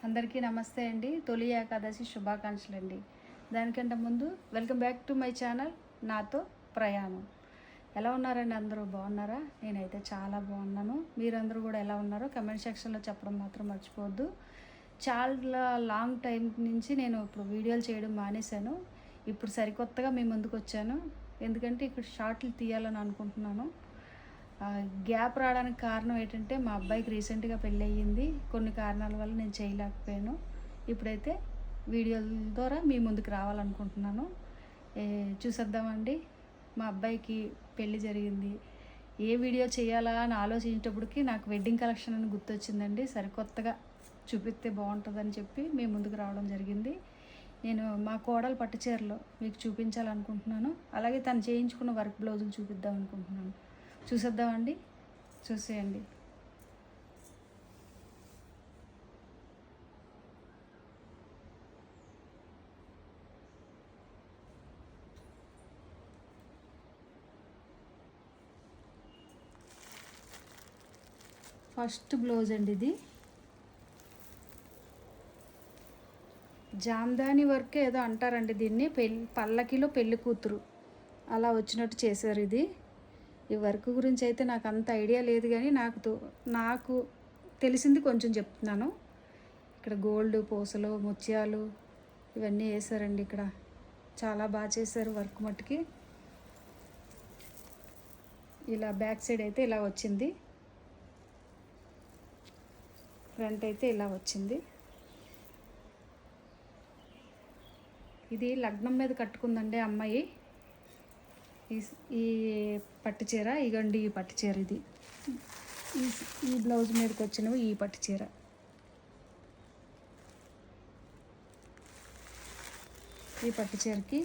అందరికీ నమస్తే అండి. తొలి ఏకాదశి శుభాకాంక్షలు అండి. దానికంటే ముందు welcome back to my channel నాతో ప్రయాణం. ఎలా ఉన్నారండి? అందరూ బాగున్నారా? నేనైతే చాలా బాగున్నాను. మీరందరూ కూడా ఎలా ఉన్నారో కమెంట్ సెక్షన్లో చెప్పడం మాత్రం మర్చిపోవద్దు. చాలా లాంగ్ టైం నుంచి నేను ఇప్పుడు వీడియోలు చేయడం మానేశాను. ఇప్పుడు సరికొత్తగా మీ ముందుకు వచ్చాను. ఎందుకంటే ఇక్కడ షార్ట్లు తీయాలని అనుకుంటున్నాను. గ్యాప్ రావడానికి కారణం ఏంటంటే మా అబ్బాయికి రీసెంట్గా పెళ్ళి అయ్యింది. కొన్ని కారణాల వల్ల నేను చేయలేకపోయాను. ఇప్పుడైతే వీడియోల ద్వారా మీ ముందుకు రావాలనుకుంటున్నాను. చూసేద్దామండి. మా అబ్బాయికి పెళ్ళి జరిగింది. ఏ వీడియో చేయాలా అని ఆలోచించేటప్పటికి నాకు వెడ్డింగ్ కలెక్షన్ అని గుర్తొచ్చిందండి. సరికొత్తగా చూపిస్తే బాగుంటుందని చెప్పి మీ ముందుకు రావడం జరిగింది. నేను మా కోడలు పట్టు చీరలో మీకు చూపించాలనుకుంటున్నాను. అలాగే తను చేయించుకున్న వర్క్ బ్లౌజులు చూపిద్దాం అనుకుంటున్నాను. చూసేద్దామండి. చూసేయండి. ఫస్ట్ బ్లౌజ్ అండి ఇది. జామ్దాని వర్క్ ఏదో అంటారండి దీన్ని. పల్లకిలో పెళ్లి కూతురు అలా వచ్చినట్టు చేశారు ఇది. ఈ వర్క్ గురించి అయితే నాకు అంత ఐడియా లేదు, కానీ నాకు తెలిసింది కొంచెం చెప్తున్నాను. ఇక్కడ గోల్డ్ పూసలు ముత్యాలు ఇవన్నీ వేసారండి. ఇక్కడ చాలా బాగా చేశారు వర్క్ మట్టుకి. ఇలా బ్యాక్ సైడ్ అయితే ఇలా వచ్చింది, ఫ్రంట్ అయితే ఇలా వచ్చింది. ఇది లగ్నం మీద కట్టుకుందండి అమ్మాయి. ఈ పట్టు చీర ఇగండి. ఈ పట్టు చీర ఇది. ఈ బ్లౌజ్ మీదకి వచ్చినవి ఈ పట్టు చీర. ఈ పట్టు చీరకి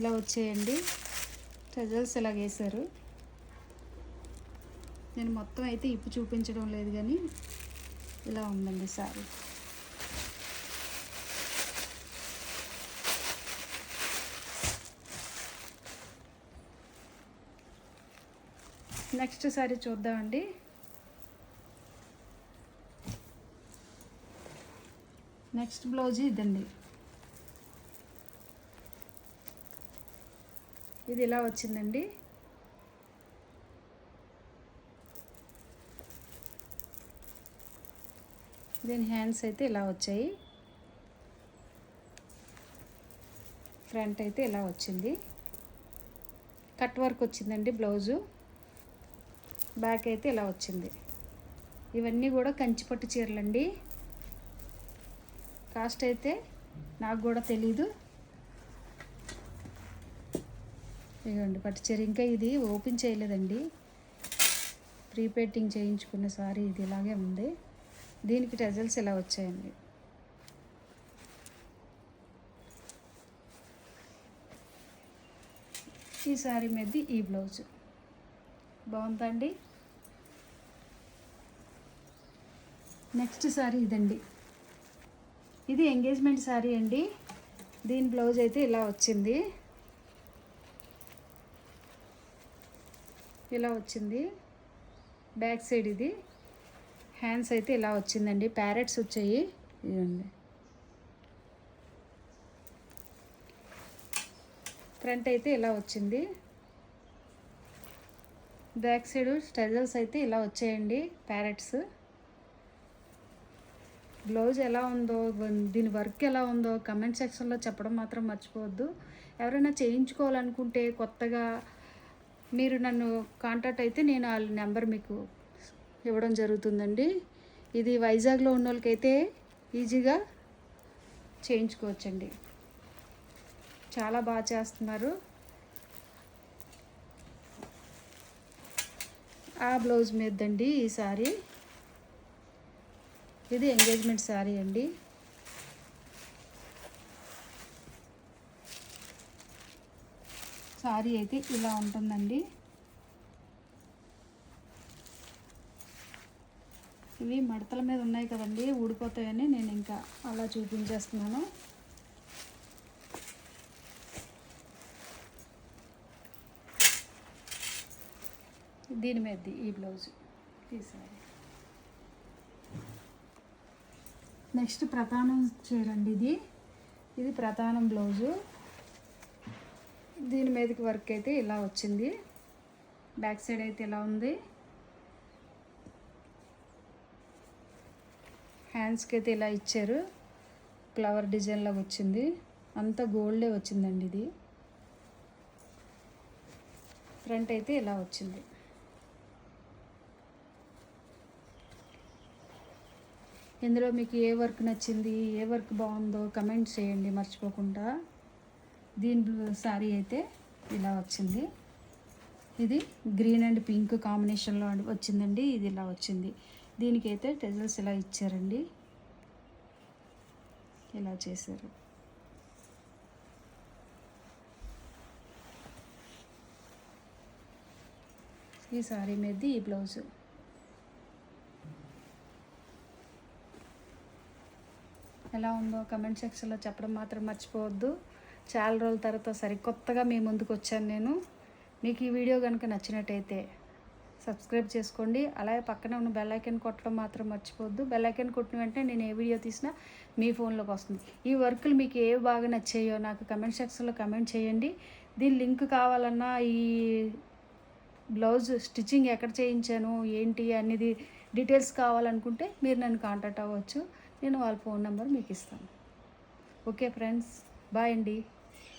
ఇలా వచ్చేయండి. టజల్స్ ఇలా వేశారు. నేను మొత్తం అయితే ఇప్పు చూపించడం లేదు, కానీ ఇలా ఉందండి సారీ. నెక్స్ట్ సారీ చూద్దామండి. నెక్స్ట్ బ్లౌజ్ ఇదండి. ఇది ఇలా వచ్చిందండి. దీని హ్యాండ్స్ అయితే ఇలా వచ్చాయి. ఫ్రంట్ అయితే ఇలా వచ్చింది. కట్ వర్క్ వచ్చిందండి బ్లౌజు. బ్యాక్ అయితే ఇలా వచ్చింది. ఇవన్నీ కూడా కంచిపట్టు చీరలండి. కాస్ట్ అయితే నాకు కూడా తెలీదు. ఇదిగోండి పట్టు చీర. ఇంకా ఇది ఓపెన్ చేయలేదండి. ప్రీపెయింటింగ్ చేయించుకున్న సారీ ఇది ఇలాగే ఉంది. దీనికి టజల్స్ ఇలా వచ్చాయండి. ఈ సారీ మీద ఈ బ్లౌజ్ బాగుందండి. నెక్స్ట్ సారీ ఇదండి. ఇది ఎంగేజ్మెంట్ సారీ అండి. దీని బ్లౌజ్ అయితే ఇలా వచ్చింది. ఇలా వచ్చింది బ్యాక్ సైడ్. ఇది హ్యాండ్స్ అయితే ఇలా వచ్చిందండి. ప్యారెట్స్ వచ్చాయి. ఇదండి ఫ్రంట్ అయితే ఇలా వచ్చింది. బ్యాక్ సైడ్ స్టెజల్స్ అయితే ఇలా వచ్చాయండి, ప్యారెట్స్. బ్లౌజ్ ఎలా ఉందో, దీని వర్క్ ఎలా ఉందో కమెంట్ సెక్షన్లో చెప్పడం మాత్రం మర్చిపోవద్దు. ఎవరైనా చేయించుకోవాలనుకుంటే కొత్తగా మీరు నన్ను కాంటాక్ట్ అయితే నేను వాళ్ళ నెంబర్ మీకు ఇవ్వడం జరుగుతుందండి. ఇది వైజాగ్లో ఉన్న వాళ్ళకైతే ఈజీగా చేయించుకోవచ్చండి. చాలా బాగా చేస్తున్నారు. ఆ బ్లౌజ్ మీదండి ఈ సారీ. ఇది ఎంగేజ్మెంట్ సారీ అండి. సారీ అయితే ఇలా ఉంటుందండి. ఇవి మడతల మీద ఉన్నాయి కదండి, ఊడిపోతాయని నేను ఇంకా అలా చూపించేస్తున్నాను. దీని మీద ఈ బ్లౌజ్ ఈ సారీ నెక్స్ట్ ప్రధానం చీర అండి. ఇది ప్రధానం బ్లౌజు. దీని మీదకి వర్క్ అయితే ఇలా వచ్చింది. బ్యాక్ సైడ్ అయితే ఇలా ఉంది. హ్యాండ్స్కి అయితే ఇలా ఇచ్చారు. ఫ్లవర్ డిజైన్ లాగా వచ్చింది. అంతా గోల్డే వచ్చిందండి. ఇది ఫ్రంట్ అయితే ఇలా వచ్చింది. ఇందులో మీకు ఏ వర్క్ నచ్చింది, ఏ వర్క్ బాగుందో కమెంట్ చేయండి మర్చిపోకుండా. దీని శారీ అయితే ఇలా వచ్చింది. ఇది గ్రీన్ అండ్ పింక్ కాంబినేషన్లో వచ్చిందండి. ఇది ఇలా వచ్చింది. దీనికైతే టెజల్స్ ఇలా ఇచ్చారండి. ఇలా చేశారు. ఈ శారీ మీద ఈ బ్లౌజు. ఎలా ఉందో కమెంట్ సెక్షన్లో చెప్పడం మాత్రం మర్చిపోవద్దు. చాలా రోజుల తర్వాత సరికొత్తగా మీ ముందుకు వచ్చాను నేను. మీకు ఈ వీడియో కనుక నచ్చినట్టయితే సబ్స్క్రైబ్ చేసుకోండి. అలాగే పక్కనే ఉన్న బెల్ ఐకాన్ కొట్టడం మాత్రం మర్చిపోవద్దు. బెల్ ఐకాన్ కొట్టిన వెంటనే నేను ఏ వీడియో తీసినా మీ ఫోన్లోకి వస్తుంది. ఈ వర్కులు మీకు ఏ బాగా నచ్చాయో నాకు కమెంట్ సెక్షన్లో కమెంట్ చేయండి. దీని లింక్ కావాలన్నా, ఈ బ్లౌజ్ స్టిచ్చింగ్ ఎక్కడ చేయించాను ఏంటి అనేది డీటెయిల్స్ కావాలనుకుంటే మీరు నన్ను కాంటాక్ట్ అవ్వచ్చు. నేను వాళ్ళ ఫోన్ నెంబర్ మీకు ఇస్తాను. ఓకే ఫ్రెండ్స్, బాయ్ అండి.